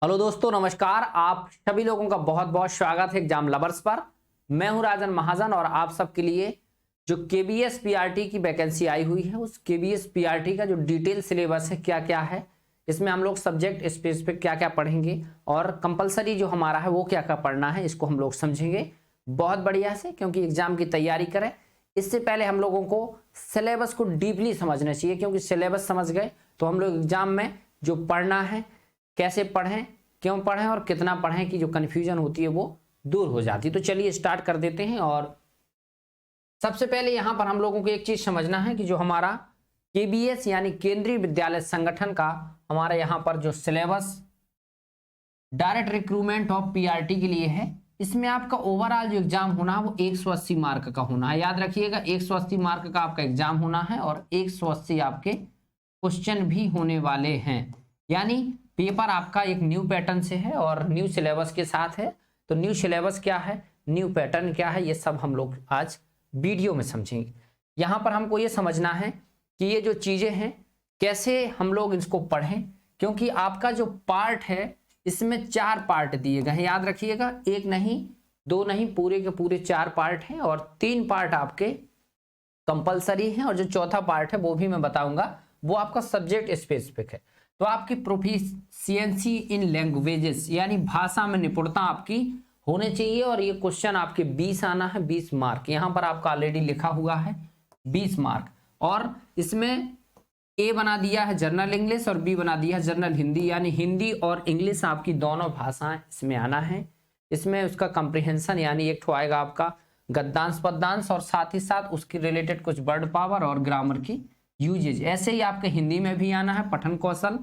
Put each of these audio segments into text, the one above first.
Hello दोस्तों, नमस्कार। आप सभी लोगों का बहुत बहुत स्वागत है एग्जाम लवर्स पर। मैं हूं राजन महाजन और आप सबके लिए जो केबीएस पीआरटी की वैकेंसी आई हुई है उस केबीएस पीआरटी का जो डिटेल सिलेबस है क्या क्या है, इसमें हम लोग सब्जेक्ट स्पेसिफिक क्या क्या पढ़ेंगे और कंपलसरी जो हमारा है वो क्या क्या पढ़ना है, इसको हम लोग समझेंगे बहुत बढ़िया से, क्योंकि एग्जाम की तैयारी करें। इससे पहले हम लोगों को सिलेबस को डीपली समझना चाहिए, क्योंकि सिलेबस समझ गए तो हम लोग एग्जाम में जो पढ़ना है, कैसे पढ़ें, क्यों पढ़ें और कितना पढ़ें की जो कन्फ्यूजन होती है वो दूर हो जाती है। तो चलिए स्टार्ट कर देते हैं। और सबसे पहले यहां पर हम लोगों को एक चीज समझना है कि जो हमारा केबीएस यानी केंद्रीय विद्यालय संगठन का हमारा यहां पर जो syllabus direct recruitment of PRT के लिए है, इसमें आपका ओवरऑल जो एग्जाम होना है वो 180 मार्क का होना है। याद रखिएगा 180 मार्क का आपका एग्जाम होना है और 180 आपके क्वेश्चन भी होने वाले हैं। यानी पेपर आपका एक न्यू पैटर्न से है और न्यू सिलेबस के साथ है। तो न्यू सिलेबस क्या है, न्यू पैटर्न क्या है, ये सब हम लोग आज वीडियो में समझेंगे। यहां पर हमको ये समझना है कि ये जो चीजें हैं कैसे हम लोग इसको पढ़ें, क्योंकि आपका जो पार्ट है इसमें 4 पार्ट दिए गए हैं। याद रखिएगा, एक नहीं, 2 नहीं, पूरे के पूरे 4 पार्ट हैं और 3 पार्ट आपके कंपलसरी हैं और जो चौथा पार्ट है वो भी मैं बताऊंगा, वो आपका सब्जेक्ट स्पेसिफिक है। तो आपकी प्रोफिशिएंसी इन लैंग्वेजेस यानी भाषा में निपुणता आपकी होनी चाहिए और ये क्वेश्चन आपके 20 आना है, 20 मार्क। यहां पर आपका ऑलरेडी लिखा हुआ है 20 मार्क। और इसमें ए बना दिया है जनरल इंग्लिश और बी बना दिया है जनरल हिंदी, यानी हिंदी और इंग्लिश आपकी दोनों भाषाएं इसमें आना है। इसमें उसका कंप्रिहेंशन यानी एक ठो आएगा आपका गद्यांश पद्यांश और साथ ही साथ उसकी रिलेटेड कुछ वर्ड पावर और ग्रामर की यूजेज। ऐसे ही आपके हिंदी में भी आना है पठन कौशल,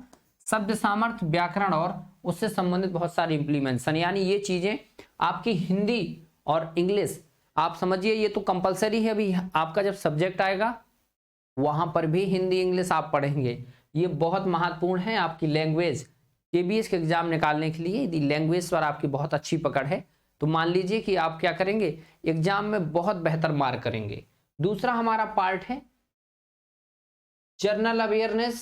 शब्द सामर्थ्य, व्याकरण और उससे संबंधित बहुत सारी इंप्लीमेंटेशन। यानी ये चीजें आपकी हिंदी और इंग्लिश आप समझिए, ये तो कंपलसरी है। अभी आपका जब सब्जेक्ट आएगा वहां पर भी हिंदी इंग्लिश आप पढ़ेंगे। ये बहुत महत्वपूर्ण है आपकी लैंग्वेज केबीएस के एग्जाम निकालने के लिए। यदि लैंग्वेज पर आपकी बहुत अच्छी पकड़ है तो मान लीजिए कि आप क्या करेंगे, एग्जाम में बहुत बेहतर मार्क करेंगे। दूसरा हमारा पार्ट है जर्नल अवेयरनेस,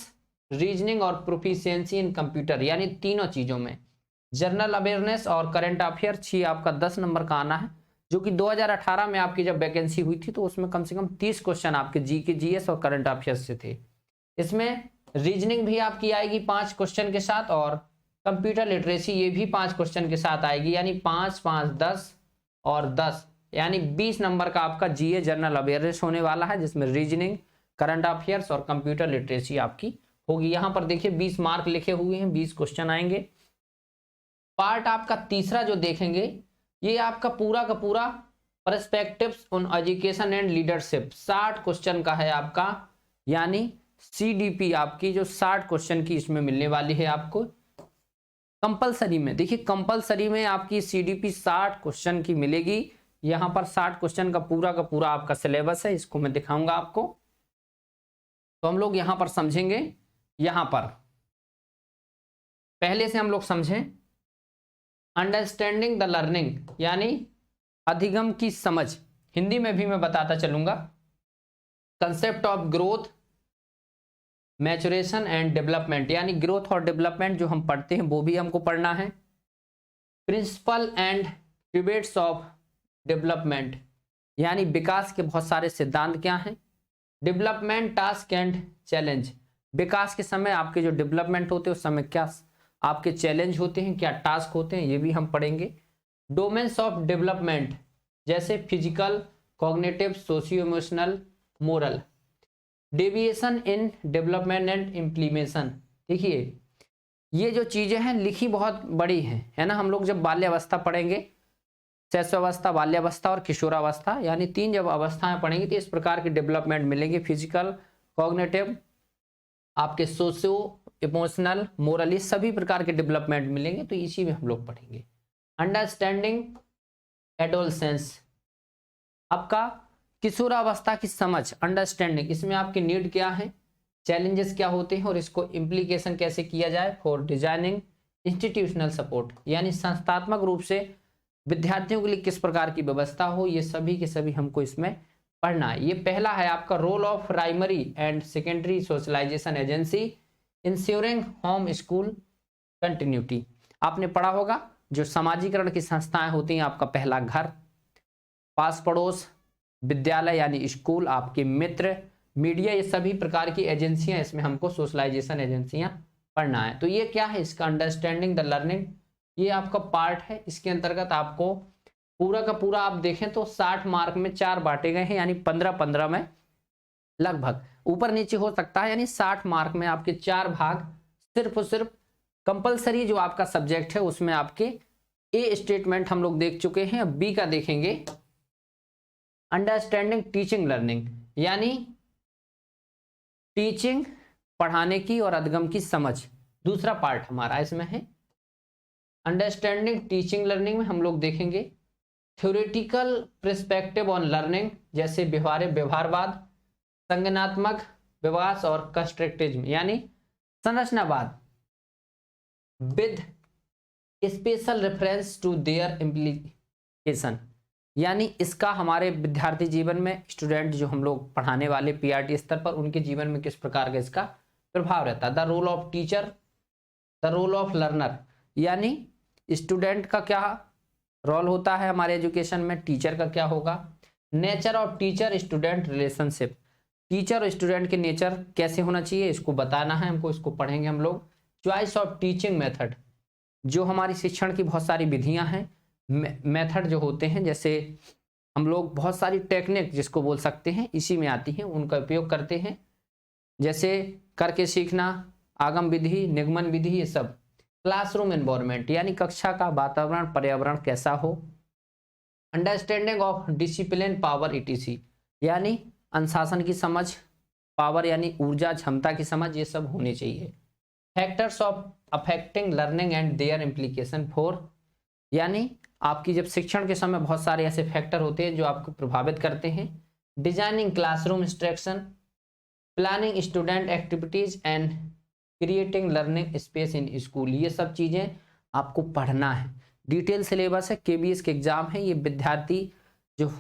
रीजनिंग और प्रोफिशिएंसी इन कंप्यूटर, यानी तीनों चीजों में जर्नल अवेयरनेस और करंट अफेयर्स ही आपका 10 नंबर का आना है, जो कि 2018 में आपकी जब वैकेंसी हुई थी तो उसमें कम से कम 30 क्वेश्चन आपके जीके, जीएस और करंट अफेयर्स से थे। इसमें रीजनिंग भी आपकी आएगी 5 क्वेश्चन के साथ और कंप्यूटर लिटरेसी ये भी 5 क्वेश्चन के साथ आएगी, यानी 5, 5, 10 और 10, यानी 20 नंबर का आपका जीए जनरल अवेयरनेस होने वाला है, जिसमें रीजनिंग, करंट अफेयर्स और कंप्यूटर लिटरेसी आपकी होगी। यहां पर देखिए 20 मार्क लिखे हुए हैं, 20 क्वेश्चन आएंगे। पार्ट आपका तीसरा जो देखेंगे ये आपका पूरा का पूरा perspectives on education and leadership, 60 question का है आपका, यानी सीडीपी आपकी जो 60 क्वेश्चन की इसमें मिलने वाली है आपको कंपलसरी में। देखिए कंपलसरी में आपकी सीडीपी 60 क्वेश्चन की मिलेगी। यहां पर 60 क्वेश्चन का पूरा आपका सिलेबस है, इसको मैं दिखाऊंगा आपको। तो हम लोग यहां पर समझेंगे, यहां पर पहले से हम लोग समझें अंडरस्टैंडिंग द लर्निंग, यानी अधिगम की समझ, हिंदी में भी मैं बताता चलूंगा। Concept of growth, maturation and development, यानी ग्रोथ और डेवलपमेंट जो हम पढ़ते हैं वो भी हमको पढ़ना है। Principle and debates of development, यानी विकास के बहुत सारे सिद्धांत क्या हैं। डेवलपमेंट टास्क एंड चैलेंज, विकास के समय आपके जो डेवलपमेंट होते हैं उस समय क्या आपके चैलेंज होते हैं, क्या टास्क होते हैं, ये भी हम पढ़ेंगे। डोमेन्स ऑफ डेवलपमेंट जैसे physical, cognitive, socio emotional, moral. Deviation in development and implementation, देखिए ये जो चीजें हैं लिखी बहुत बड़ी हैं, है ना। हम लोग जब बाल्यावस्था पढ़ेंगे, शैशवावस्था, बाल्यावस्था और किशोरावस्था, यानी 3 जब अवस्थाएं पढ़ेंगे तो इस प्रकार के डेवलपमेंट मिलेंगे। फिजिकल, कॉग्निटिव, आपके सोशियो इमोशनल, मोरल, ये सभी प्रकार के डेवलपमेंट मिलेंगे, तो इसी में हम लोग पढ़ेंगे। अंडरस्टैंडिंग एडोलसेंस, आपका किशोरावस्था की समझ, अंडरस्टैंडिंग, इसमें आपकी नीड क्या है, चैलेंजेस क्या होते हैं और इसको इम्प्लीकेशन कैसे किया जाए। फॉर डिजाइनिंग इंस्टीट्यूशनल सपोर्ट, यानी संस्थात्मक रूप से विद्यार्थियों के लिए किस प्रकार की व्यवस्था हो, ये सभी के सभी हमको इसमें पढ़ना है। ये पहला है आपका role of primary and secondary socialisation agency ensuring home school continuity. आपने पढ़ा होगा जो समाजीकरण की संस्थाएं होती हैं, आपका पहला घर, पास पड़ोस, विद्यालय यानी स्कूल, आपके मित्र, मीडिया, ये सभी प्रकार की एजेंसियां, इसमें हमको सोशलाइजेशन एजेंसियां पढ़ना है। तो ये क्या है, इसका अंडरस्टैंडिंग द लर्निंग, ये आपका पार्ट है। इसके अंतर्गत आपको पूरा का पूरा आप देखें तो 60 मार्क में 4 बांटे गए हैं, यानी 15-15 में लगभग, ऊपर नीचे हो सकता है, यानी 60 मार्क में आपके 4 भाग सिर्फ और सिर्फ कंपलसरी जो आपका सब्जेक्ट है उसमें आपके ए स्टेटमेंट हम लोग देख चुके हैं। अब बी का देखेंगे, अंडरस्टैंडिंग टीचिंग लर्निंग, यानी टीचिंग, पढ़ाने की और अधिगम की समझ, दूसरा पार्ट हमारा इसमें है। अंडरस्टैंडिंग टीचिंग लर्निंग में हम लोग देखेंगे थ्योरेटिकल पर्सपेक्टिव ऑन लर्निंग, जैसे व्यवहारवाद, संज्ञानात्मक विकास और कंस्ट्रक्टिज्म, यानी संरचनावाद with special reference to their implication, यानी इसका हमारे विद्यार्थी जीवन में, स्टूडेंट जो हम लोग पढ़ाने वाले पीआरटी स्तर पर, उनके जीवन में किस प्रकार का इसका प्रभाव रहता है। The role of teacher, the role of learner, यानी स्टूडेंट का क्या रोल होता है हमारे एजुकेशन में, टीचर का क्या होगा। Nature of teacher student relationship, teacher और स्टूडेंट के नेचर कैसे होना चाहिए इसको बताना है हमको, इसको पढ़ेंगे हम लोग। चॉइस ऑफ टीचिंग मेथड, जो हमारी शिक्षण की बहुत सारी विधियां हैं, मेथड जो होते हैं, जैसे हम लोग बहुत सारी टेक्निक जिसको बोल सकते हैं इसी में आती हैं, उनका उपयोग करते हैं, जैसे करके सीखना, आगम विधि, निगमन विधि, ये सब। क्लासरूम एनवायरनमेंट, यानी कक्षा का वातावरण, पर्यावरण कैसा हो। Understanding of discipline, power, etc, यानी अनुशासन की समझ, पावर यानी ऊर्जा, क्षमता की समझ, ये सब होनी चाहिए। Factors of affecting learning and their implication for, यानी आपकी जब शिक्षण के समय बहुत सारे ऐसे फैक्टर होते हैं जो आपको प्रभावित करते हैं। Designing classroom instruction, planning student activities and creating learning space in school, ये सब चीजें आपको पढ़ना है। डिटेल सिलेबस है, केबीएस के एग्जाम है, ये विद्यार्थी जो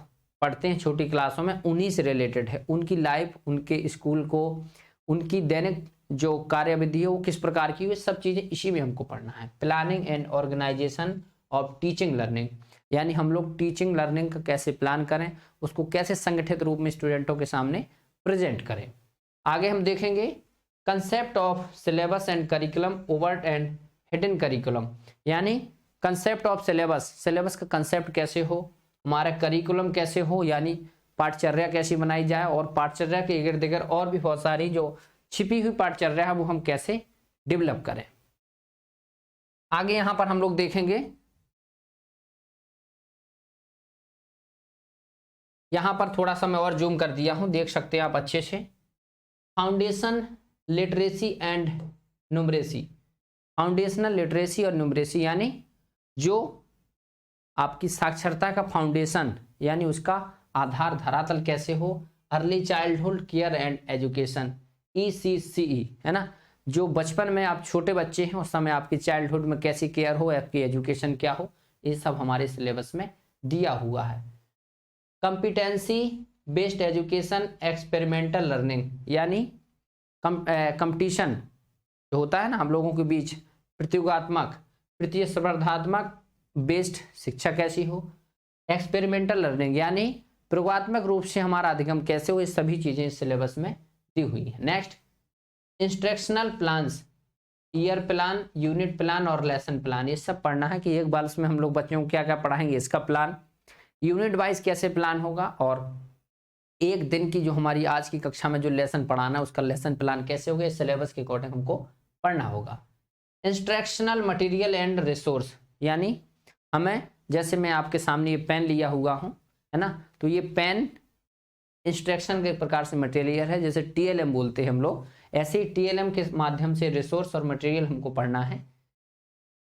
पढ़ते हैं छोटी क्लासों में उन्हीं से रिलेटेड है, उनकी लाइफ, उनके स्कूल को, उनकी दैनिक जो कार्यविधि है वो किस प्रकार की, ये सब चीजें इसी में हमको पढ़ना है। Planning and organisation of teaching learning, यानी हम लोग टीचिंग लर्निंग का कैसे प्लान करें, उसको कैसे संगठित रूप में स्टूडेंटों के सामने प्रेजेंट करें। आगे हम देखेंगे concept of syllabus and curriculum, overt and hidden curriculum, यानी कंसेप्ट ऑफ सिलेबस, सिलेबस का कंसेप्ट कैसे हो, हमारा करिकुलम कैसे हो, यानी पाठचर्या कैसी बनाई जाए, और पाठचर्या के इर्द गिर्द और भी बहुत सारी जो छिपी हुई पाठचर्या है वो हम कैसे डेवलप करें। आगे यहां पर हम लोग देखेंगे, यहां पर थोड़ा सा मैं और जूम कर दिया हूं, देख सकते हैं आप अच्छे से। Foundation literacy and numeracy, foundational literacy और न्यूमरेसी, यानी जो आपकी साक्षरता का फाउंडेशन, यानी उसका आधार धरातल कैसे हो। Early childhood care and education, ECCE, है ना, जो बचपन में आप छोटे बच्चे हैं उस समय आपकी चाइल्डहुड में कैसी केयर हो, आपकी एजुकेशन क्या हो, ये सब हमारे सिलेबस में दिया हुआ है। Competency based education, experimental learning, यानी कंपटीशन जो होता है ना हम लोगों के बीच, प्रतियोगात्मक, प्रतिस्पर्धात्मक बेस्ड शिक्षा कैसी हो। एक्सपेरिमेंटल लर्निंग, यानी प्रयोगात्मक रूप से हमारा अधिगम कैसे हो, ये सभी चीजें इस सिलेबस में दी हुई है। Next, instructional plans, year plan, unit plan और लेसन प्लान, ये सब पढ़ना है कि एक बार में हम लोग बच्चों को क्या क्या पढ़ाएंगे, इसका प्लान, यूनिट वाइज कैसे प्लान होगा, और एक दिन की जो हमारी आज की कक्षा में जो लेसन पढ़ाना है उसका लेसन प्लान कैसे होगा, सिलेबस के अकॉर्डिंग हमको पढ़ना होगा। इंस्ट्रक्शनल मटेरियल एंड रिसोर्स, यानी हमें, जैसे मैं आपके सामने ये पेन लिया हुआ हूँ, है ना, तो ये पेन इंस्ट्रक्शन के प्रकार से मटेरियल है, जैसे TLM बोलते हैं हम लोग, ऐसे ही TLM के माध्यम से रिसोर्स और मटेरियल हमको पढ़ना है।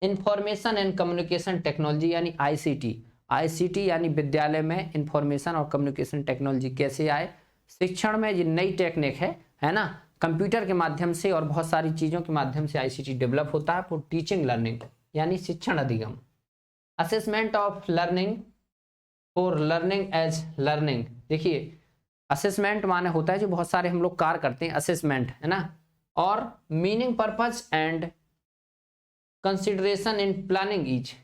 इंफॉर्मेशन एंड कम्युनिकेशन टेक्नोलॉजी, यानी ICT, यानी विद्यालय में इंफॉर्मेशन और कम्युनिकेशन टेक्नोलॉजी कैसे आए, शिक्षण में ये नई टेक्निक है ना, कंप्यूटर के माध्यम से और बहुत सारी चीज़ों के माध्यम से ICT डेवलप होता है फॉर टीचिंग लर्निंग, यानी शिक्षण अधिगम। Assessment of learning for learning as learning, देखिए असेसमेंट माने होता है जो बहुत सारे हम लोग कार्य करते हैं, असेसमेंट, है ना, और meaning purpose and consideration in planning each,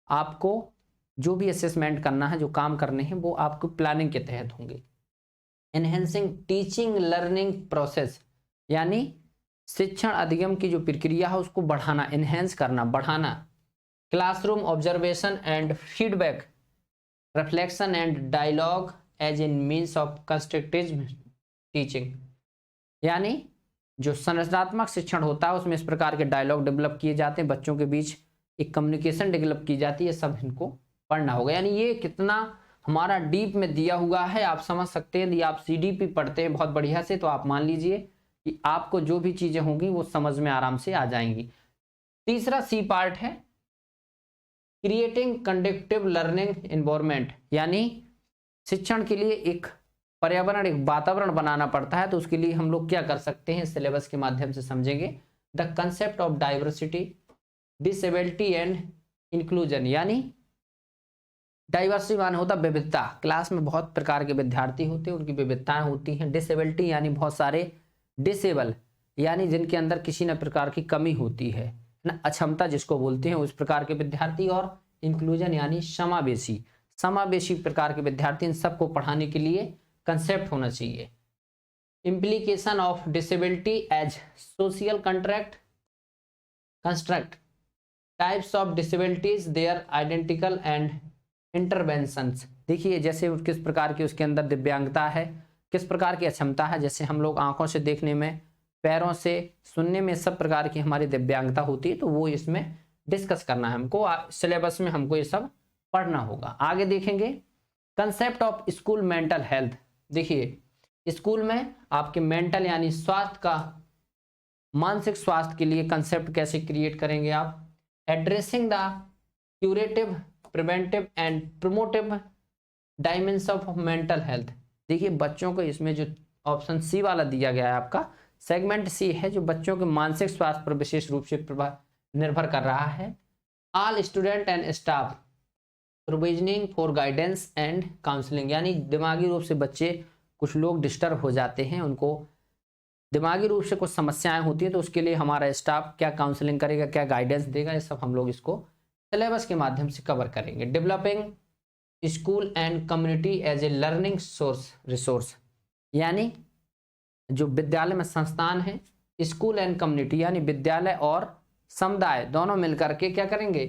आपको जो भी असेसमेंट करना है, जो काम करने हैं, वो आपको प्लानिंग के तहत होंगे। एनहेंसिंग टीचिंग लर्निंग प्रोसेस, यानी शिक्षण अधिगम की जो प्रक्रिया है उसको बढ़ाना, एनहेंस करना, बढ़ाना। Classroom observation and feedback, reflection and dialogue as in means of constructive teaching, यानी जो संरचनात्मक शिक्षण होता है उसमें इस प्रकार के डायलॉग डेवलप किए जाते हैं, बच्चों के बीच एक कम्युनिकेशन डेवलप की जाती है, सब इनको पढ़ना होगा। यानी ये कितना हमारा डीप में दिया हुआ है, आप समझ सकते हैं। यदि आप सीडीपी पढ़ते हैं बहुत बढ़िया से तो आप मान लीजिए कि आपको जो भी चीजें होंगी वो समझ में आराम से आ जाएंगी। तीसरा सी पार्ट है क्रिएटिंग कंडक्टिव लर्निंग एनवायरनमेंट, यानी शिक्षण के लिए एक पर्यावरण, एक वातावरण बनाना पड़ता है। तो उसके लिए हम लोग क्या कर सकते हैं, सिलेबस के माध्यम से समझेंगे। The concept of diversity, disability and inclusion, यानी डाइवर्सिटी माने होता विविधता। क्लास में बहुत प्रकार के विद्यार्थी होते हैं, उनकी विविधताएं होती हैं। डिसेबिलिटी यानी बहुत सारे डिसेबल, यानी जिनके अंदर किसी न प्रकार की कमी होती है ना, अक्षमता जिसको बोलते हैं, उस प्रकार के विद्यार्थी। और इंक्लूजन यानी समावेशी, समावेशी प्रकार के विद्यार्थी। इन सबको पढ़ाने के लिए कंसेप्ट होना चाहिए। Implication of disability as social construct, types of disabilities, their identical and interventions. देखिए जैसे किस प्रकार की उसके अंदर दिव्यांगता है, किस प्रकार की अक्षमता है। जैसे हम लोग आंखों से देखने में, पैरों से सुनने में, सब प्रकार की हमारी दिव्यांगता होती है, तो वो इसमें डिस्कस करना है हमको। सिलेबस में हमको ये सब पढ़ना होगा। आगे देखेंगे concept of school mental health. देखिए स्कूल में आपके मेंटल यानी स्वास्थ्य का, मानसिक स्वास्थ्य के लिए कंसेप्ट कैसे क्रिएट करेंगे आप। Addressing the curative, preventive and promotive dimension of mental health. देखिए बच्चों को इसमें जो ऑप्शन सी वाला दिया गया है आपका, सेगमेंट सी है, जो बच्चों के मानसिक स्वास्थ्य पर विशेष रूप से निर्भर कर रहा है। All student and staff provisioning for guidance and counselling, यानी दिमागी रूप से बच्चे, कुछ लोग डिस्टर्ब हो जाते हैं, उनको दिमागी रूप से कुछ समस्याएं होती है, तो उसके लिए हमारा स्टाफ क्या काउंसलिंग करेगा, क्या गाइडेंस देगा, ये सब हम लोग इसको सिलेबस के माध्यम से कवर करेंगे। Developing school and community as a learning source resource, यानी जो विद्यालय में संस्थान है, स्कूल एंड कम्युनिटी यानी विद्यालय और समुदाय दोनों मिलकर के क्या करेंगे,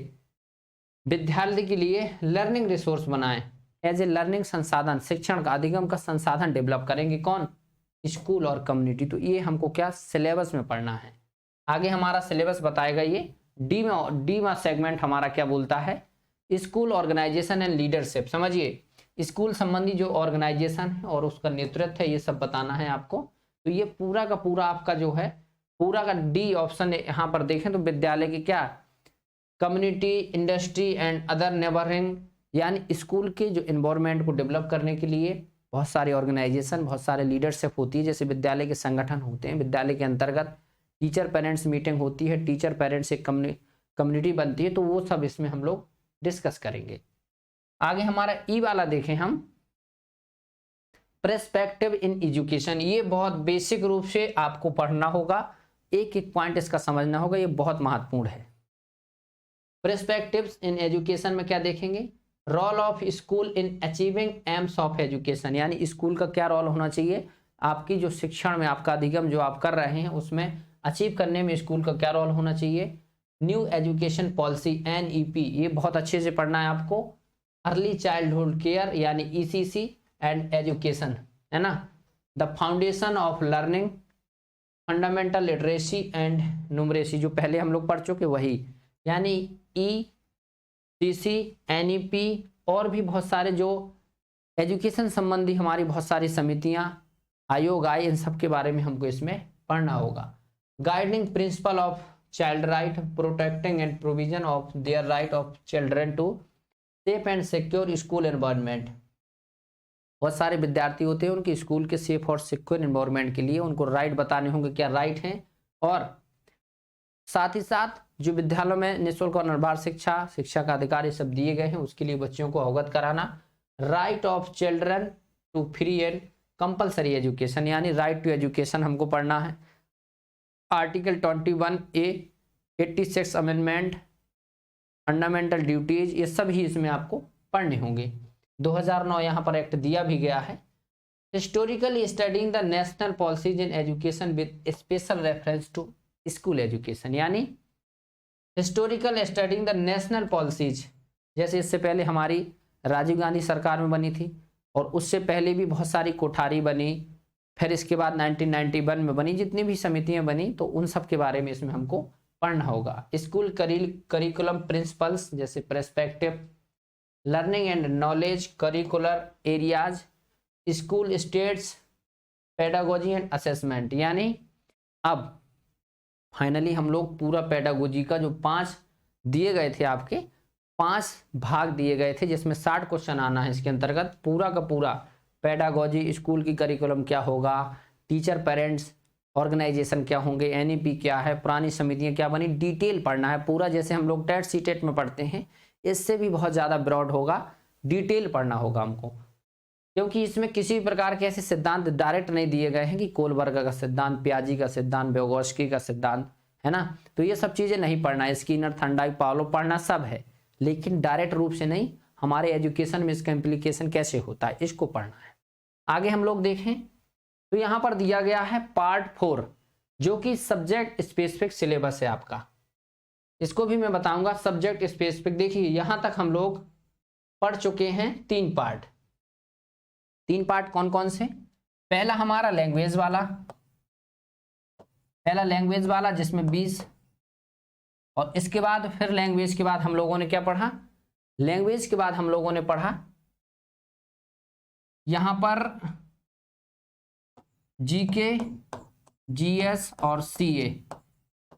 विद्यार्थी के लिए लर्निंग रिसोर्स बनाएं, एज ए लर्निंग संसाधन, शिक्षण का अधिगम का संसाधन डेवलप करेंगे। कौन, स्कूल और कम्युनिटी। तो ये हमको क्या सिलेबस में पढ़ना है। आगे हमारा सिलेबस बताएगा ये डी में सेगमेंट हमारा क्या बोलता है, स्कूल ऑर्गेनाइजेशन एंड लीडरशिप। समझिए स्कूल संबंधी जो ऑर्गेनाइजेशन है और उसका नेतृत्व है, ये सब बताना है आपको। तो ये पूरा का पूरा आपका जो है, पूरा का डी ऑप्शन यहाँ पर देखें तो विद्यालय की क्या, community, industry and other neighbouring, यानी स्कूल के जो इन्वायरमेंट को डेवलप करने के लिए बहुत सारे ऑर्गेनाइजेशन, बहुत सारे लीडरशिप होती है। जैसे विद्यालय के संगठन होते हैं, विद्यालय के अंतर्गत टीचर पेरेंट्स मीटिंग होती है, टीचर पेरेंट्स एक कम्युनिटी बनती है, तो वो सब इसमें हम लोग डिस्कस करेंगे। आगे हमारा ई वाला देखें हम, पर्सपेक्टिव इन एजुकेशन। ये बहुत बेसिक रूप से आपको पढ़ना होगा, एक एक पॉइंट इसका समझना होगा, ये बहुत महत्वपूर्ण है। पर्सपेक्टिव्स इन एजुकेशन में क्या देखेंगे, role of school in achieving aims of education, यानी स्कूल का क्या रोल होना चाहिए, आपकी जो शिक्षण में आपका अधिगम जो आप कर रहे हैं उसमें अचीव करने में स्कूल का क्या रोल होना चाहिए। न्यू एजुकेशन पॉलिसी NEP, ये बहुत अच्छे से पढ़ना है आपको। अर्ली चाइल्डहुड केयर यानी ECC एंड एजुकेशन, है ना। The foundation of learning, fundamental literacy and numeracy, जो पहले हम लोग पढ़ चुके वही, यानी ECC, NEP और भी बहुत सारे जो एजुकेशन संबंधी हमारी बहुत सारी समितियां, आयोग आए, इन सब के बारे में हमको इसमें पढ़ना होगा। Guiding principle of child right, protecting and provision of their right of children to safe and secure school environment. बहुत सारे विद्यार्थी होते हैं, उनके स्कूल के सेफ और सिक्योर एनवायरनमेंट के लिए उनको राइट बताने होंगे, क्या राइट हैं, और साथ ही साथ जो विद्यालयों में निःशुल्क और निर्बाध शिक्षा का अधिकार ये सब दिए गए हैं, उसके लिए बच्चों को अवगत कराना। Right of children to free and compulsory education, यानी राइट टू एजुकेशन हमको पढ़ना है। Article 21A 86 amendment, fundamental duties, ये सब ही इसमें आपको पढ़ने होंगे। 2009 यहाँ पर एक्ट दिया भी गया है। Historically studying the national policies in education with special reference to school education, यानी historical studying the national policies, जैसे इससे पहले हमारी राजीव गांधी सरकार में बनी थी और उससे पहले भी बहुत सारी कोठारी बनी, फिर इसके बाद 1991 में बनी, जितनी भी समितियां बनी, तो उन सब के बारे में इसमें हमको पढ़ना होगा। स्कूल करिकुलम प्रिंसिपल्स, जैसे perspective, learning and knowledge, curricular areas, school states, pedagogy and assessment, यानी अब फाइनली हम लोग पूरा पेडागोजी का जो 5 दिए गए थे, आपके 5 भाग दिए गए थे, जिसमें 60 क्वेश्चन आना है इसके अंतर्गत, पूरा का पूरा पेडागोजी, स्कूल की करिकुलम क्या होगा, टीचर पेरेंट्स ऑर्गेनाइजेशन क्या होंगे, एनईपी क्या है, पुरानी समितियां क्या बनी, डिटेल पढ़ना है पूरा, जैसे हम लोग टेट सीटेट में पढ़ते हैं, इससे भी बहुत ज़्यादा ब्रॉड होगा, डिटेल पढ़ना होगा हमको, क्योंकि इसमें किसी भी प्रकार के ऐसे सिद्धांत डायरेक्ट नहीं दिए गए हैं कि कोलबर्ग का सिद्धांत, पियाजी का सिद्धांत, vygotsky का सिद्धांत, है ना, तो ये सब चीज़ें नहीं पढ़ना है। स्किनर, थर्नडाइक, पावलो पढ़ना सब है, लेकिन डायरेक्ट रूप से नहीं, हमारे एजुकेशन में इसका इम्प्लीकेशन कैसे होता है इसको पढ़ना है। आगे हम लोग देखें तो यहाँ पर दिया गया है पार्ट 4, जो कि सब्जेक्ट स्पेसिफिक सिलेबस है आपका, इसको भी मैं बताऊंगा सब्जेक्ट स्पेसिफिक। देखिए यहाँ तक हम लोग पढ़ चुके हैं 3 पार्ट। 3 पार्ट कौन कौन से? पहला हमारा लैंग्वेज वाला, पहला लैंग्वेज वाला जिसमें 20, और इसके बाद फिर लैंग्वेज के बाद हम लोगों ने क्या पढ़ा, लैंग्वेज के बाद हम लोगों ने पढ़ा यहां पर जीके, जीएस और सीए,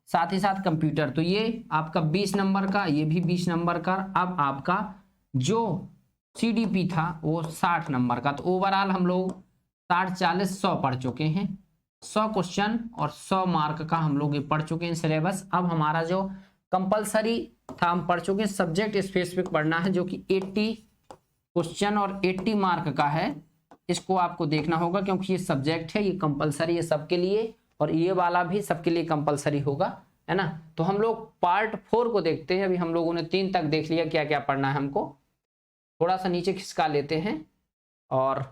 साथ ही साथ कंप्यूटर, तो ये आपका 20 नंबर का, ये भी 20 नंबर का। अब आपका जो सीडीपी था वो 60 नंबर का, तो ओवरऑल हम लोग 60, 40, 100 पढ़ चुके हैं, 100 क्वेश्चन और 100 मार्क का हम लोग ये पढ़ चुके हैं सिलेबस। अब हमारा जो कंपलसरी था हम पढ़ चुके हैं, सब्जेक्ट स्पेसिफिक पढ़ना है, जो कि 80 क्वेश्चन और 80 मार्क का है। इसको आपको देखना होगा क्योंकि ये सब्जेक्ट है, ये कंपलसरी है सबके लिए, और ये वाला भी सबके लिए कंपलसरी होगा, है ना। तो हम लोग पार्ट 4 को देखते हैं। अभी हम लोगों ने 3 तक देख लिया क्या क्या पढ़ना है हमको, थोड़ा सा नीचे खिसका लेते हैं और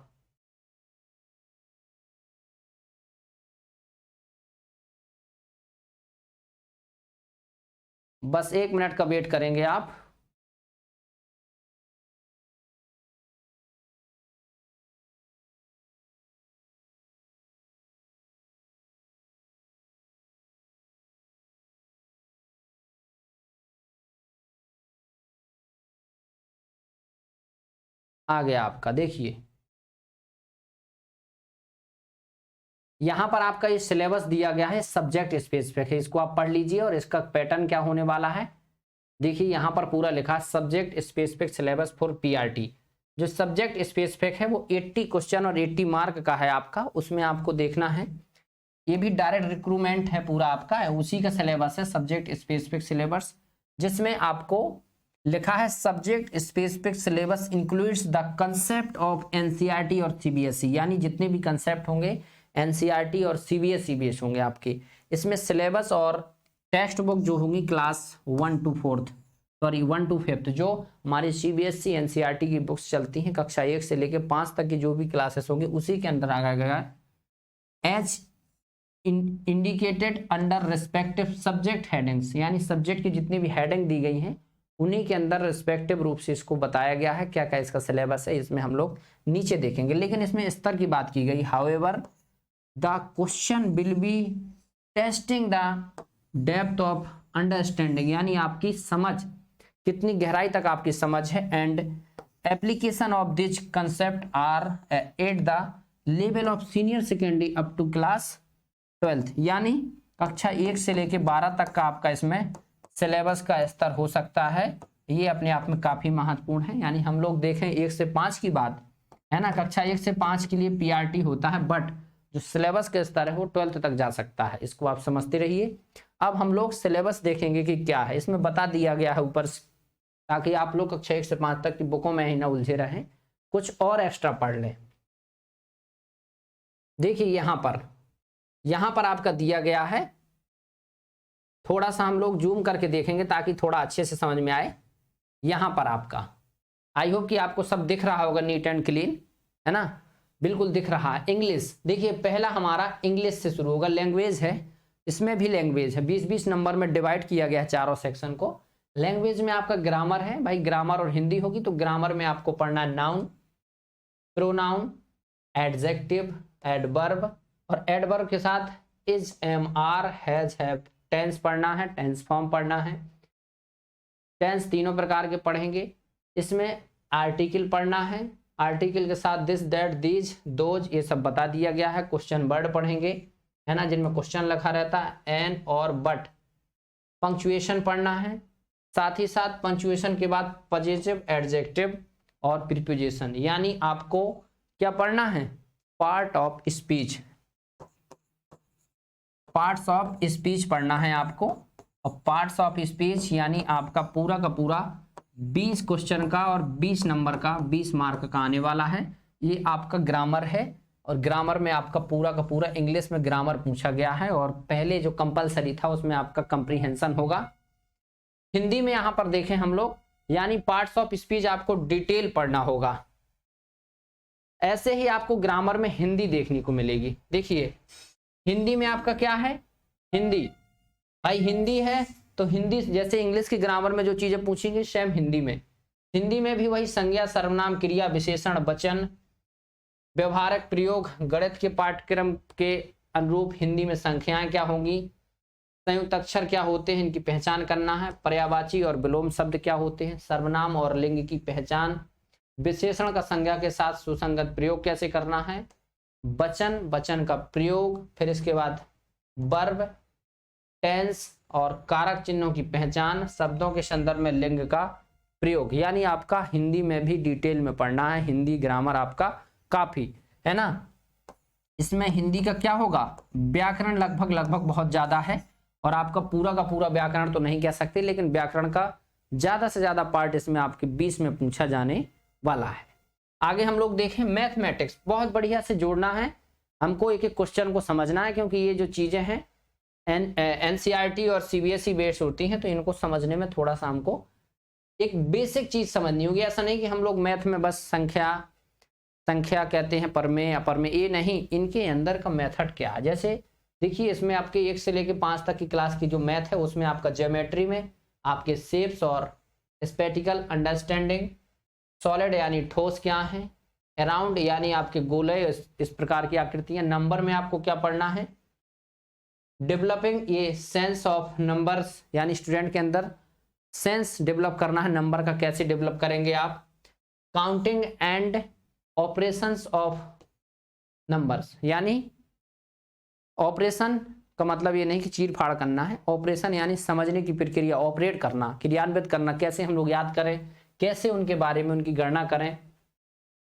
बस 1 मिनट का वेट करेंगे आप। आ गया आपका, देखिए यहां पर आपका ये सिलेबस दिया गया है, सब्जेक्ट स्पेसिफिक है, इसको आप पढ़ लीजिए और इसका पैटर्न क्या होने वाला है। देखिए यहां पर पूरा लिखा है subject specific syllabus for PRT. जो सब्जेक्ट स्पेसिफिक है वो 80 क्वेश्चन और 80 मार्क का है आपका, उसमें आपको देखना है। ये भी डायरेक्ट रिक्रूटमेंट है पूरा आपका, उसी का सिलेबस है सब्जेक्ट स्पेसिफिक सिलेबस, जिसमें आपको लिखा है subject specific syllabus includes the concept of NCERT और सीबीएसई, यानी जितने भी कंसेप्ट होंगे एनसीईआरटी और सीबीएसई होंगे आपके इसमें सिलेबस, और टेक्स्ट बुक जो होंगी class 1 to 4th, sorry 1 to 5th, जो हमारी सीबीएसई एनसीईआरटी की बुक्स चलती हैं कक्षा 1 से लेकर 5 तक की जो भी क्लासेस होंगी उसी के अंदर आ गया as indicated under respective subject headings, यानी सब्जेक्ट की जितनी भी हेडिंग दी गई हैं उन्हीं के अंदर रिस्पेक्टिव रूप से इसको बताया गया है क्या क्या इसका सिलेबस है। इसमें हम लोग नीचे देखेंगे, लेकिन इसमें स्तर की बात की गई। However the question will be testing the depth of understanding, यानी आपकी समझ कितनी गहराई तक आपकी समझ है, and application of this concept are at the level of senior secondary up to class 12th, यानी कक्षा 1 से लेके 12 तक का आपका इसमें सिलेबस का स्तर हो सकता है। ये अपने आप में काफी महत्वपूर्ण है। यानी हम लोग देखें 1 से 5 की बात है ना, कक्षा 1 से 5 के लिए पीआरटी होता है, बट जो सिलेबस का स्तर है वो 12th तक जा सकता है, इसको आप समझते रहिए। अब हम लोग सिलेबस देखेंगे कि क्या है, इसमें बता दिया गया है ऊपर, ताकि आप लोग कक्षा 1 से 5 तक की बुकों में ही ना उलझे रहें, कुछ और एक्स्ट्रा पढ़ लें। देखिए यहां पर आपका दिया गया है थोड़ा सा हम लोग जूम करके देखेंगे ताकि थोड़ा अच्छे से समझ में आए। यहाँ पर आपका आई होप कि आपको सब दिख रहा होगा नीट एंड क्लीन, है ना, बिल्कुल दिख रहा है। इंग्लिश देखिए, पहला हमारा इंग्लिश से शुरू होगा, लैंग्वेज है, इसमें भी लैंग्वेज है, 20-20 नंबर में डिवाइड किया गया है चारों सेक्शन को। लैंग्वेज में आपका ग्रामर है भाई, ग्रामर और हिंदी होगी, तो ग्रामर में आपको पढ़ना है नाउन, प्रोनाउन, एडजेक्टिव, एडवर्ब, और एडवर्ब के साथ is, am, are, has, have, tense पढ़ना है, टेंस फॉर्म पढ़ना है। टेंस तीनों प्रकार के पढ़ेंगे। इसमें आर्टिकल पढ़ना है, आर्टिकल के साथ दिस, दैट, दीज, दोज, ये सब बता दिया गया है। क्वेश्चन वर्ड पढ़ेंगे, है ना, जिनमें क्वेश्चन लिखा रहता है, एन और बट। पंक्चुएशन पढ़ना है, साथ ही साथ पंक्चुएशन के बाद पजेसिव, एडजेक्टिव और प्रीपोजिशन, यानी आपको क्या पढ़ना है, part of speech, parts of speech पढ़ना है आपको। और पार्ट्स ऑफ स्पीच यानी आपका पूरा का पूरा 20 क्वेश्चन का और 20 नंबर का 20 मार्क का आने वाला है। ये आपका ग्रामर है, और ग्रामर में आपका पूरा का पूरा इंग्लिश में ग्रामर पूछा गया है, और पहले जो कंपलसरी था उसमें आपका कंप्रीहेंशन होगा। हिंदी में यहां पर देखें हम लोग, यानी पार्ट्स ऑफ स्पीच आपको डिटेल पढ़ना होगा। ऐसे ही आपको ग्रामर में हिंदी देखने को मिलेगी। देखिए हिंदी में आपका क्या है, हिंदी भाई, हिंदी है तो हिंदी जैसे इंग्लिश की ग्रामर में जो चीजें पूछेंगी सेम हिंदी में। हिंदी में भी वही संज्ञा, सर्वनाम, क्रिया, विशेषण, वचन, व्यवहारक प्रयोग, गणित के पाठ्यक्रम के अनुरूप हिंदी में संख्याएं क्या होंगी, संयुक्त अक्षर क्या होते हैं, इनकी पहचान करना है, पर्यायवाची और विलोम शब्द क्या होते हैं, सर्वनाम और लिंग की पहचान, विशेषण का संज्ञा के साथ सुसंगत प्रयोग कैसे करना है, वचन, वचन का प्रयोग, फिर इसके बाद वर्ब, टेंस और कारक चिन्हों की पहचान, शब्दों के संदर्भ में लिंग का प्रयोग। यानी आपका हिंदी में भी डिटेल में पढ़ना है। हिंदी ग्रामर आपका काफी है ना। इसमें हिंदी का क्या होगा, व्याकरण लगभग बहुत ज्यादा है, और आपका पूरा का पूरा व्याकरण तो नहीं कह सकते, लेकिन व्याकरण का ज्यादा से ज्यादा पार्ट इसमें आपके 20 में पूछा जाने वाला है। आगे हम लोग देखें मैथमेटिक्स, बहुत बढ़िया से जोड़ना है हमको, एक एक क्वेश्चन को समझना है, क्योंकि ये जो चीजें हैं एनसीईआरटी और सीबीएसई बेस्ड होती हैं, तो इनको समझने में थोड़ा सा हमको एक बेसिक चीज समझनी होगी। ऐसा नहीं कि हम लोग मैथ में बस संख्या कहते हैं, परमेय अपरमेय, ये नहीं, इनके अंदर का मेथड क्या है। जैसे देखिए इसमें आपके 1 से लेके 5 तक की क्लास की जो मैथ है, उसमें आपका ज्योमेट्री में आपके शेप्स और स्पेटिकल अंडरस्टैंडिंग, सॉलिड यानी ठोस क्या है, अराउंड यानी आपके गोले, इस प्रकार की आकृतियां। नंबर में आपको क्या पढ़ना है, डेवलपिंग ये सेंस ऑफ नंबर्स, यानी स्टूडेंट के अंदर सेंस डेवलप करना है, नंबर का कैसे डेवलप करेंगे आप। Counting and operations of numbers, यानी ऑपरेशन का मतलब ये नहीं कि चीर फाड़ करना है, ऑपरेशन यानी समझने की प्रक्रिया, ऑपरेट करना, क्रियान्वित करना, कैसे हम लोग याद करें, कैसे उनके बारे में उनकी गणना करें।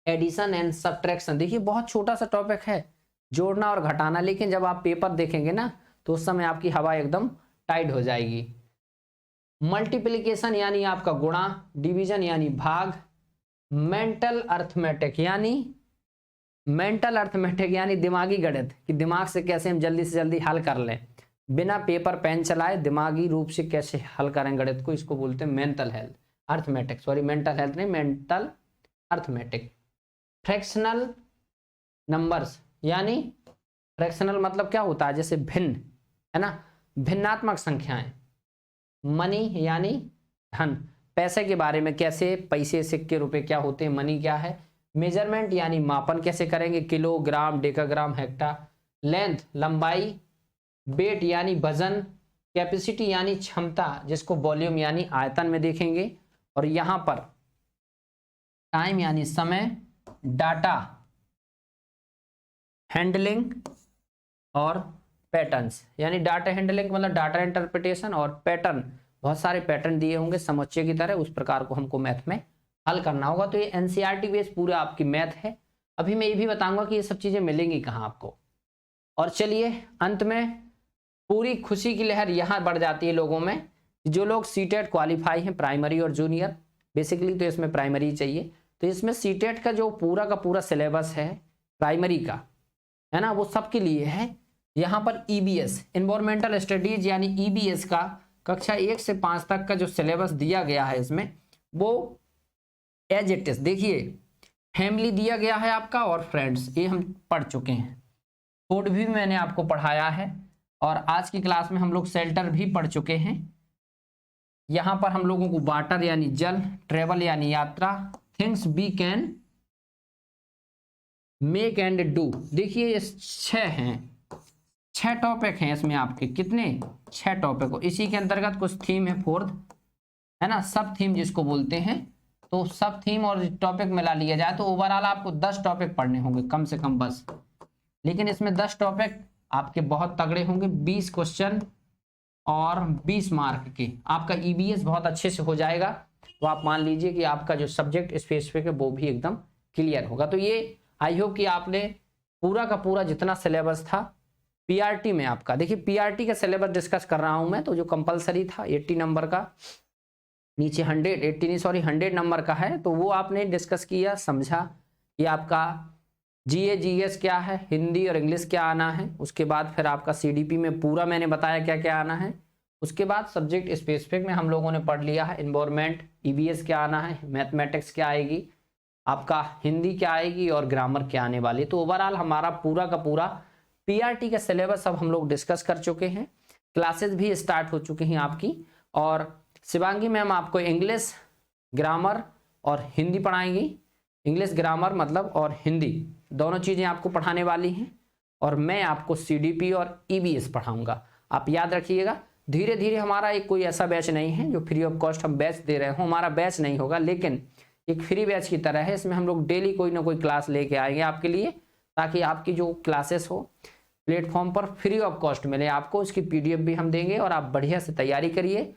एडिशन एंड सब्ट्रैक्शन, देखिए बहुत छोटा सा टॉपिक है, जोड़ना और घटाना, लेकिन जब आप पेपर देखेंगे ना तो उस समय आपकी हवा एकदम टाइट हो जाएगी। मल्टीप्लिकेशन यानी आपका गुणा, डिवीजन यानी भाग, मेंटल अर्थमेटिक यानी दिमागी गणित, कि दिमाग से कैसे हम जल्दी से जल्दी हल कर लें, बिना पेपर पेन चलाए दिमागी रूप से कैसे हल करें गणित को, इसको बोलते हैं mental health arithmetic, sorry mental health नहीं, मेंटल अर्थमेटिक। फ्रैक्शनल नंबर्स, यानी फ्रैक्शनल मतलब क्या होता है, जैसे भिन्न, है ना, भिन्नात्मक संख्याएं। मनी यानी धन, पैसे के बारे में, कैसे पैसे, सिक्के, रुपए क्या होते हैं, मनी क्या है। मेजरमेंट यानी मापन कैसे करेंगे, किलो, ग्राम, डेकाग्राम, हेक्टा। लेंथ लंबाई, वेट यानी वजन, कैपेसिटी यानी क्षमता, जिसको वॉल्यूम यानी आयतन में देखेंगे। और यहां पर टाइम यानी समय, डाटा हैंडलिंग और पैटर्न्स, यानी डाटा हैंडलिंग मतलब डाटा इंटरप्रिटेशन, और पैटर्न, बहुत सारे पैटर्न दिए होंगे समुच्चय की तरह, उस प्रकार को हमको मैथ में हल करना होगा। तो ये एनसीईआरटी बेस पूरा आपकी मैथ है। अभी मैं ये भी बताऊंगा कि ये सब चीजें मिलेंगी कहाँ आपको। और चलिए अंत में पूरी खुशी की लहर यहाँ बढ़ जाती है लोगों में, जो लोग सीटेट क्वालिफाई हैं, प्राइमरी और जूनियर, बेसिकली तो इसमें प्राइमरी चाहिए, तो इसमें सीटेट का जो पूरा का पूरा सिलेबस है प्राइमरी का, है ना, वो सबके लिए है। यहाँ पर ईबीएस इन्वायरमेंटल स्टडीज यानी ईबीएस का कक्षा 1 से 5 तक का जो सिलेबस दिया गया है इसमें वो एज इट इज, देखिए फैमिली दिया गया है आपका और फ्रेंड्स, ये हम पढ़ चुके हैं। फूड भी मैंने आपको पढ़ाया है और आज की क्लास में हम लोग शेल्टर भी पढ़ चुके हैं। यहाँ पर हम लोगों को वाटर यानी जल, ट्रेवल यानी यात्रा, things we can make and do, देखिए ये 6 हैं, 6 टॉपिक हैं इसमें आपके, कितने 6 टॉपिक हो। इसी के अंतर्गत कुछ थीम है, 4th है ना, सब थीम जिसको बोलते हैं, तो सब थीम और टॉपिक मिला लिया जाए तो ओवरऑल आपको 10 टॉपिक पढ़ने होंगे कम से कम बस। लेकिन इसमें 10 टॉपिक आपके बहुत तगड़े होंगे, 20 क्वेश्चन और 20 मार्क के, आपका ईबीएस बहुत अच्छे से हो जाएगा। तो आप मान लीजिए कि आपका जो सब्जेक्ट स्पेसिफिक है वो भी एकदम क्लियर होगा। तो ये आई होप कि आपने पूरा का पूरा जितना सिलेबस था पीआरटी में आपका, देखिए पीआरटी का सिलेबस डिस्कस कर रहा हूं मैं, तो जो कंपलसरी था 80 नंबर का, नीचे 100 नंबर का है, तो वो आपने डिस्कस किया, समझा कि आपका जीए जीएस क्या है, हिंदी और इंग्लिश क्या आना है, उसके बाद फिर आपका सीडीपी में पूरा मैंने बताया क्या क्या आना है, उसके बाद सब्जेक्ट स्पेसिफिक में हम लोगों ने पढ़ लिया है एनवायरमेंट, ईवीएस क्या आना है, मैथमेटिक्स क्या आएगी, आपका हिंदी क्या आएगी और ग्रामर क्या आने वाली। तो ओवरऑल हमारा पूरा का पूरा पीआरटी का सिलेबस अब हम लोग डिस्कस कर चुके हैं, क्लासेस भी स्टार्ट हो चुकी हैं आपकी, और शिवांगी मैम आपको इंग्लिश ग्रामर और हिंदी पढ़ाएंगी। इंग्लिश ग्रामर मतलब और हिंदी दोनों चीज़ें आपको पढ़ाने वाली हैं, और मैं आपको सीडीपी और ईबीएस पढ़ाऊंगा। आप याद रखिएगा, धीरे धीरे हमारा एक कोई ऐसा बैच नहीं है जो फ्री ऑफ कॉस्ट हम बैच दे रहे हो, हमारा बैच नहीं होगा, लेकिन एक फ्री बैच की तरह है। इसमें हम लोग डेली कोई ना कोई क्लास लेके आएंगे आपके लिए, ताकि आपकी जो क्लासेस हो प्लेटफॉर्म पर फ्री ऑफ कॉस्ट मिले आपको, उसकी पीडीएफ भी हम देंगे और आप बढ़िया से तैयारी करिए।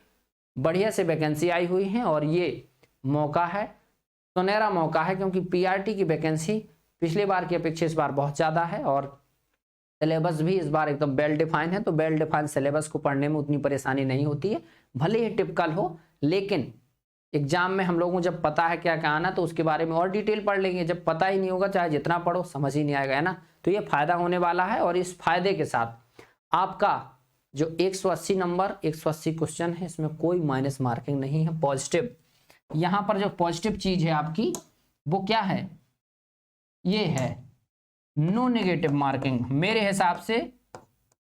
बढ़िया से वैकेंसी आई हुई है और ये मौका है, सुनहरा मौका है, क्योंकि पीआरटी की वैकेंसी पिछले बार की अपेक्षा इस बार बहुत ज़्यादा है और सिलेबस भी इस बार एकदम वेल डिफाइन है। तो वेल डिफाइन सिलेबस को पढ़ने में उतनी परेशानी नहीं होती है, भले ही टिपिकल हो, लेकिन एग्जाम में हम लोगों को जब पता है क्या क्या आना तो उसके बारे में और डिटेल पढ़ लेंगे। जब पता ही नहीं होगा चाहे जितना पढ़ो समझ ही नहीं आएगा, है ना। तो ये फायदा होने वाला है, और इस फायदे के साथ आपका जो 180 नंबर 180 क्वेश्चन है, इसमें कोई माइनस मार्किंग नहीं है, पॉजिटिव। यहाँ पर जो पॉजिटिव चीज है आपकी वो क्या है, ये है नो नेगेटिव मार्किंग। मेरे हिसाब से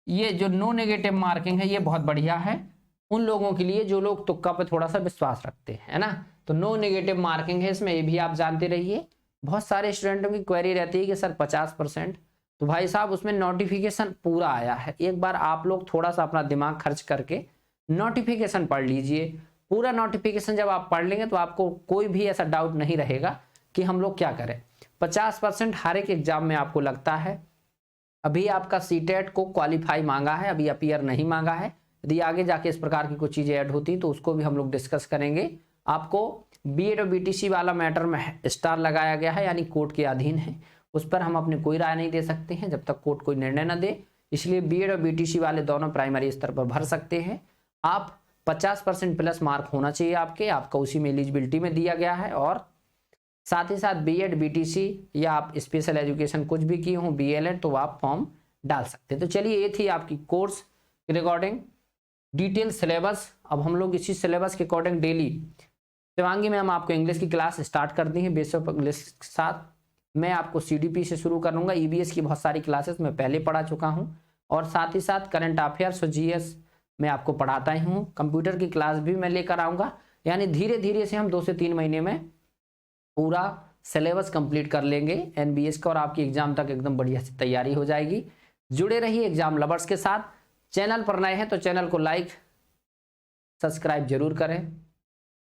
ये जो नो नेगेटिव मार्किंग है ये बहुत बढ़िया है उन लोगों के लिए जो लोग तुक्का पे थोड़ा सा विश्वास रखते हैं, है ना। तो नो नेगेटिव मार्किंग है इसमें, ये भी आप जानते रहिए। बहुत सारे स्टूडेंटों की क्वेरी रहती है कि सर 50%, तो भाई साहब उसमें नोटिफिकेशन पूरा आया है। एक बार आप लोग थोड़ा सा अपना दिमाग खर्च करके नोटिफिकेशन पढ़ लीजिए। पूरा नोटिफिकेशन जब आप पढ़ लेंगे तो आपको कोई भी ऐसा डाउट नहीं रहेगा कि हम लोग क्या करें। 50% हर एक एग्जाम में आपको लगता है। अभी आपका सीटेट को क्वालिफाई मांगा है, अभी अपीयर नहीं मांगा है। यदि आगे जाके इस प्रकार की कुछ चीजें ऐड होती तो उसको भी हम लोग डिस्कस करेंगे। आपको बीएड और बीटीसी वाला मैटर में स्टार लगाया गया है, यानी कोर्ट के अधीन है, उस पर हम अपनी कोई राय नहीं दे सकते हैं जब तक कोर्ट कोई निर्णय न दे। इसलिए बीएड और बीटीसी वाले दोनों प्राइमरी स्तर पर भर सकते हैं। आप 50% प्लस मार्क होना चाहिए आपका उसी में एलिजिबिलिटी में दिया गया है, और साथ ही साथ बीएड बीटीसी या आप स्पेशल एजुकेशन कुछ भी किए हो, बीएलएड, तो आप फॉर्म डाल सकते हैं। तो चलिए ये थी आपकी कोर्स रिकॉर्डिंग डिटेल सिलेबस। अब हम लोग इसी सिलेबस के अकॉर्डिंग डेली, शिवांगी मैम आपको इंग्लिश की क्लास स्टार्ट कर दी है बेसिक इंग्लिश के साथ। मैं आपको सीडीपी से शुरू करूंगा। ईबीएस की बहुत सारी क्लासेस मैं पहले पढ़ा चुका हूं, और साथ ही साथ करंट अफेयर्स और जीएस मैं आपको पढ़ाता ही हूँ। कंप्यूटर की क्लास भी मैं लेकर आऊँगा। यानी धीरे धीरे से हम 2 से 3 महीने में पूरा सिलेबस कंप्लीट कर लेंगे एनबीएस का, और आपकी एग्जाम तक एकदम बढ़िया से तैयारी हो जाएगी। जुड़े रहिए एग्जाम लवर्स के साथ। चैनल पर नए हैं तो चैनल को लाइक सब्सक्राइब जरूर करें,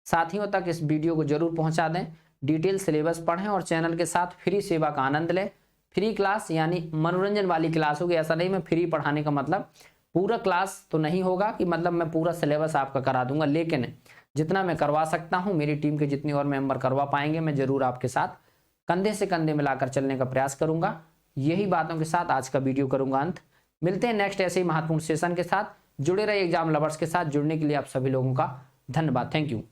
साथियों तक इस वीडियो को जरूर पहुंचा दें। डिटेल सिलेबस पढ़ें और चैनल के साथ फ्री सेवा का आनंद लें। फ्री क्लास यानी मनोरंजन वाली क्लास होगी, ऐसा नहीं मैं फ्री पढ़ाने का मतलब पूरा क्लास तो नहीं होगा कि मतलब मैं पूरा सिलेबस आपका करा दूंगा, लेकिन जितना मैं करवा सकता हूं, मेरी टीम के जितने और मेंबर करवा पाएंगे, मैं जरूर आपके साथ कंधे से कंधे मिलाकर चलने का प्रयास करूंगा। यही बातों के साथ आज का वीडियो करूंगा अंत। मिलते हैं नेक्स्ट ऐसे ही महत्वपूर्ण सेशन के साथ। जुड़े रहिए एग्जाम लवर्स के साथ। जुड़ने के लिए आप सभी लोगों का धन्यवाद। Thank you.